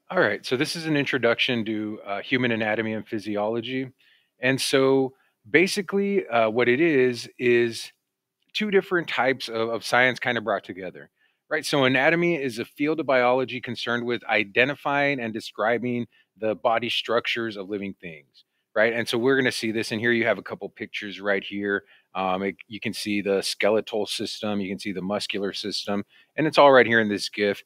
All right, so this is an introduction to human anatomy and physiology. And so basically, what it is two different types of science kind of brought together, right? So, anatomy is a field of biology concerned with identifying and describing the body structures of living things, right? And so, we're going to see this. And here you have a couple pictures right here. You can see the skeletal system, you can see the muscular system, and it's all right here in this GIF.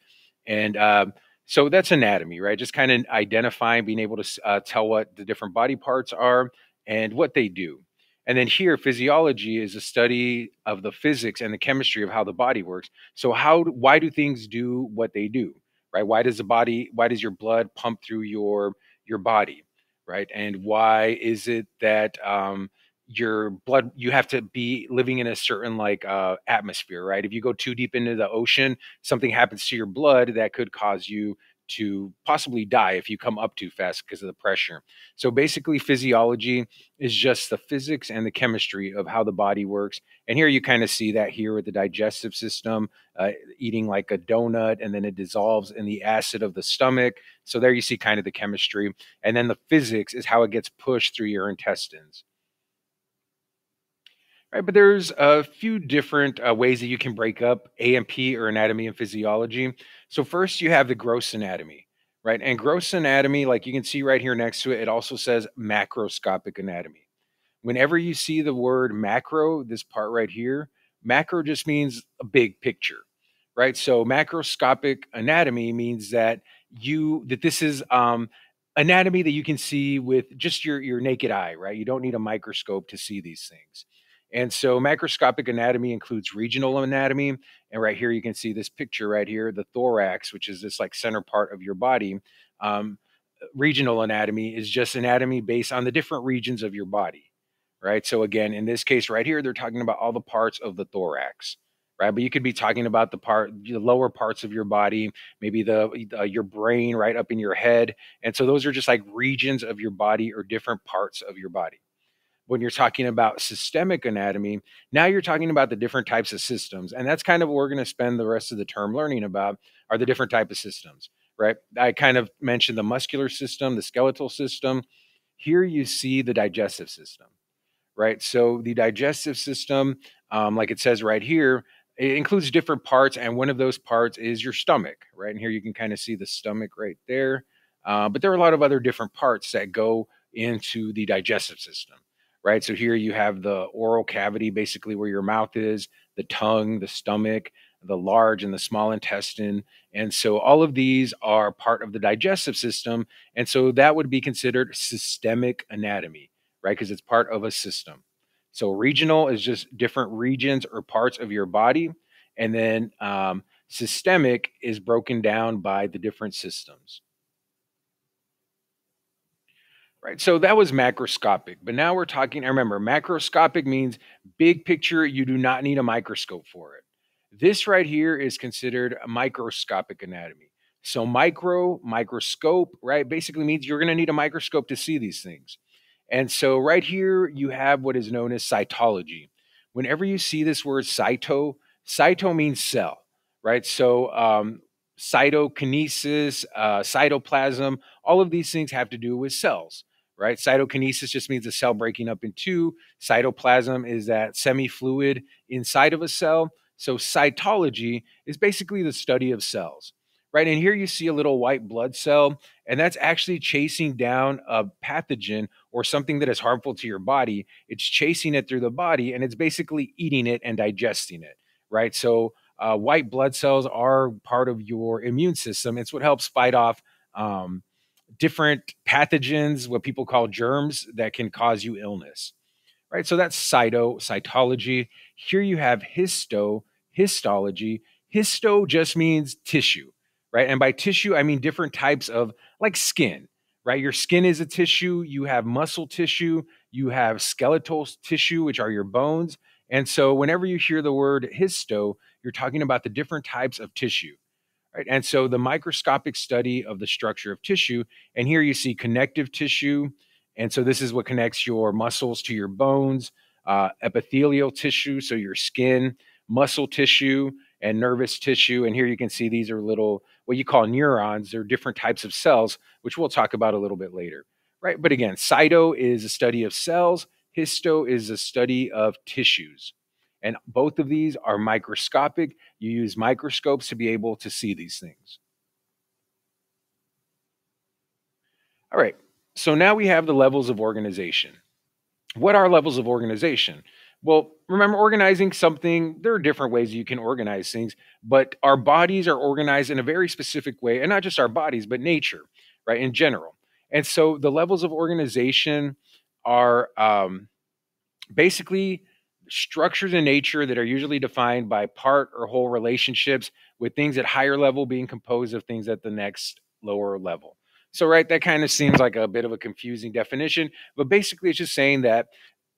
And so that's anatomy, right? Just kind of identifying, being able to tell what the different body parts are and what they do. And then here, physiology is a study of the physics and the chemistry of how the body works. So why do things do what they do, right? Why does your blood pump through your body, right? And why is it that your blood, you have to be living in a certain atmosphere, right? If you go too deep into the ocean, something happens to your blood that could cause you to possibly die if you come up too fast because of the pressure. So basically, physiology is just the physics and the chemistry of how the body works. And here you kind of see that here with the digestive system, eating like a donut, and then it dissolves in the acid of the stomach. So there you see kind of the chemistry. And then the physics is how it gets pushed through your intestines. Right, but there's a few different ways that you can break up AMP or anatomy and physiology. So first, you have the gross anatomy, right? And gross anatomy, like you can see right here next to it, it also says macroscopic anatomy. Whenever you see the word macro, this part right here, macro just means a big picture, right? So macroscopic anatomy means that this is anatomy that you can see with just your naked eye, right? You don't need a microscope to see these things. And so macroscopic anatomy includes regional anatomy. And right here, you can see this picture right here, the thorax, which is this like center part of your body. Um, Regional anatomy is just anatomy based on the different regions of your body, right? So again, in this case right here, they're talking about all the parts of the thorax, right? But you could be talking about the lower parts of your body, maybe the your brain right up in your head. And so those are just like regions of your body or different parts of your body. When you're talking about systemic anatomy, now you're talking about the different types of systems. And that's kind of what we're going to spend the rest of the term learning about are the different type of systems, right? I kind of mentioned the muscular system, the skeletal system. Here you see the digestive system, right? So the digestive system, like it says right here, it includes different parts, and one of those parts is your stomach, right? And here you can kind of see the stomach right there. But there are a lot of other different parts that go into the digestive system, right? So here you have the oral cavity, basically where your mouth is, the tongue, the stomach, the large and the small intestine. And so all of these are part of the digestive system. And so that would be considered systemic anatomy, right? Because it's part of a system. So regional is just different regions or parts of your body. And then systemic is broken down by the different systems. Right. So that was macroscopic, but now we're talking. I remember macroscopic means big picture. You do not need a microscope for it. This right here is considered a microscopic anatomy. So microscope, right, basically means you're going to need a microscope to see these things. And so right here you have what is known as cytology. Whenever you see this word cyto means cell, right? So cytokinesis, cytoplasm, all of these things have to do with cells, right? Cytokinesis just means a cell breaking up in two. Cytoplasm is that semi-fluid inside of a cell. So cytology is basically the study of cells, right? And here you see a little white blood cell, and that's actually chasing down a pathogen or something that is harmful to your body. It's chasing it through the body, and it's basically eating it and digesting it, right? So white blood cells are part of your immune system. It's what helps fight off different pathogens, what people call germs that can cause you illness, right? So that's cytology. Here you have histology. Histo just means tissue, right? And by tissue, I mean different types of like skin, right? Your skin is a tissue. You have muscle tissue. You have skeletal tissue, which are your bones. And so whenever you hear the word histo, you're talking about the different types of tissue. Right. And so the microscopic study of the structure of tissue, and here you see connective tissue. And so this is what connects your muscles to your bones, epithelial tissue, so your skin, muscle tissue. and nervous tissue. And here you can see these are little, what you call neurons. They're different types of cells, which we'll talk about a little bit later, right? But again, cyto is a study of cells, histo is a study of tissues. And both of these are microscopic. You use microscopes to be able to see these things. All right. So now we have the levels of organization. What are levels of organization? Well, remember, organizing something, there are different ways you can organize things, but our bodies are organized in a very specific way, and not just our bodies, but nature, right, in general. And so the levels of organization are basically structures in nature that are usually defined by part or whole relationships, with things at higher level being composed of things at the next lower level. So, right, that kind of seems like a bit of a confusing definition, but basically it's just saying that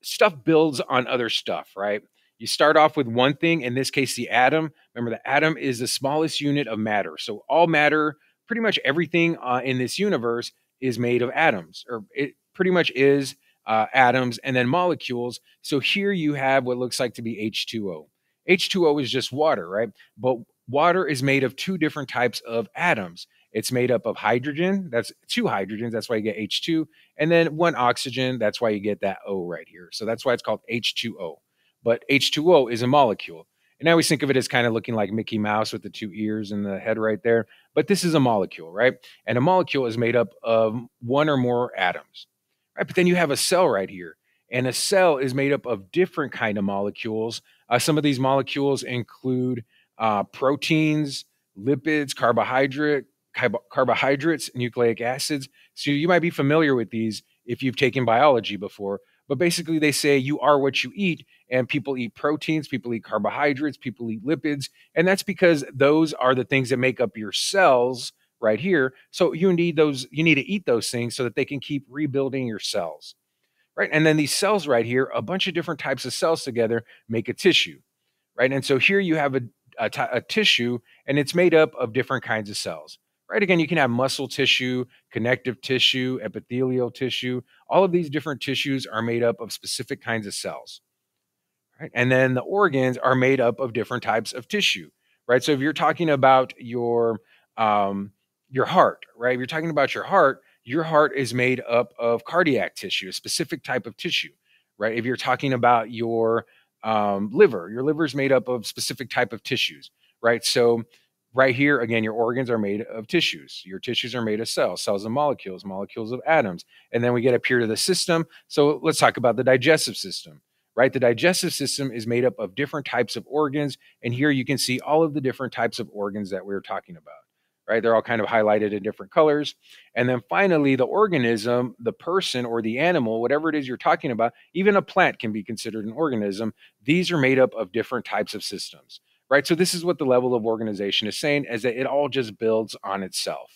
stuff builds on other stuff, right? You start off with one thing, in this case, the atom. Remember, the atom is the smallest unit of matter. So, all matter, pretty much everything in this universe is made of atoms, or it pretty much is atoms and then molecules. So here you have what looks like to be H2O. H2O is just water, right? But water is made of two different types of atoms. It's made up of hydrogen, that's two hydrogens, that's why you get H2, and then one oxygen, that's why you get that O right here. So that's why it's called H2O. But H2O is a molecule. And I always think of it as kind of looking like Mickey Mouse with the two ears and the head right there. But this is a molecule, right? And a molecule is made up of one or more atoms. Right, but then you have a cell right here, and a cell is made up of different kind of molecules. Some of these molecules include proteins, lipids, carbohydrates, nucleic acids. So you might be familiar with these if you've taken biology before. But basically, they say you are what you eat, and people eat proteins, people eat carbohydrates, people eat lipids, and that's because those are the things that make up your cells right here. So you need those, you need to eat those things so that they can keep rebuilding your cells, right? And then these cells right here, a bunch of different types of cells together make a tissue, right? And so here you have a tissue, and it's made up of different kinds of cells, right? Again, you can have muscle tissue, connective tissue, epithelial tissue. All of these different tissues are made up of specific kinds of cells. Right? And then the organs are made up of different types of tissue, right? So if you're talking about your heart, right? If you're talking about your heart is made up of cardiac tissue, a specific type of tissue, right? If you're talking about your liver is made up of specific type of tissues, right? So right here, again, your organs are made of tissues. Your tissues are made of cells, cells of molecules, molecules of atoms. And then we get up here to the system. So let's talk about the digestive system, right? The digestive system is made up of different types of organs. And here you can see all of the different types of organs that we're talking about, right? They're all kind of highlighted in different colors. And then finally, the organism, the person or the animal, whatever it is you're talking about, even a plant can be considered an organism. These are made up of different types of systems, right? So this is what the level of organization is saying, is that it all just builds on itself.